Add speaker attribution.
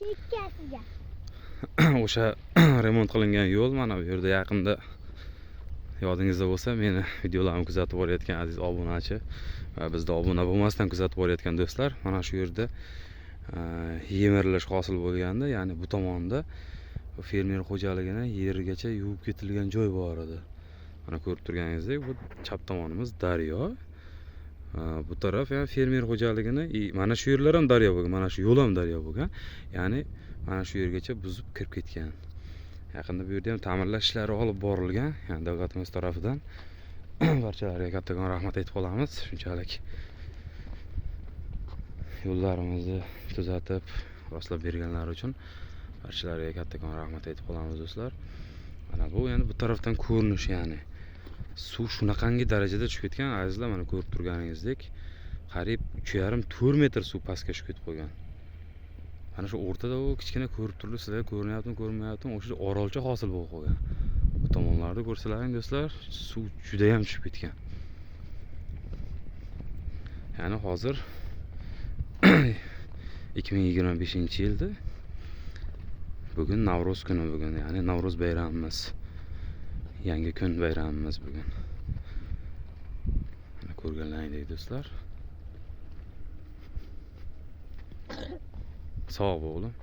Speaker 1: Chekkasiga.
Speaker 2: O'sha remont qilingan yo'l mana bu yerda yaqinda, yodingizda bo'lsa, meni videolarimni kuzatib borayotgan aziz obunachi va bizda obuna bo'lmasdan kuzatib borayotgan do'stlar, mana shu yerda yemirilish hosil bo'lganda, ya'ni bu tomonda fermer xo'jaligini yerigacha yuvib ketilgan joy bor edi. Mana ko'rib turganingizdek, bu chap tomonimiz daryo. Bu taraf ham fermer xo'jaligini, mana shu yerlar ham daryo bo'lgan, mana shu yo'l ham daryo bo'lgan. Ya'ni mana shu yergacha buzib kirib ketgan. Yaqinda bu yerda ham ta'mirlash ishlari olib borilgan, ya'ni davlatimiz tomonidan. Barchalariga kattakon rahmat aytib qolamiz. Shunchalik yo'llarimizni tuzatib, rostlab berganlari uchun barchalariga kattakon rahmat aytib qolamiz do'stlar. Mana bu endi bu tarafdan ko'rinish, ya'ni suv shunaqangi darajada tushib ketgan azizlar, mana ko'rib turganingizdek, qariyb 3,5-4 metr suv pastga tushib ketib qolgan. Mana shu o'rtada u kichkina ko'rib turibdi, sizlar ko'rinyaptimi, ko'rinmayaptimi, o'sha orolcha hosil bo'lib qolgan. Bu tomonlarda ko'rsalaring do'stlar, suv juda ham tushib ketgan. Ya'ni hozir 2025-yilda bugun Navro'z kuni, bugun ya'ni Navro'z bayramimiz. Yangi kun bayramimiz bugun. Mana ko'rganlaringdek do'stlar. Sog' bo'ling.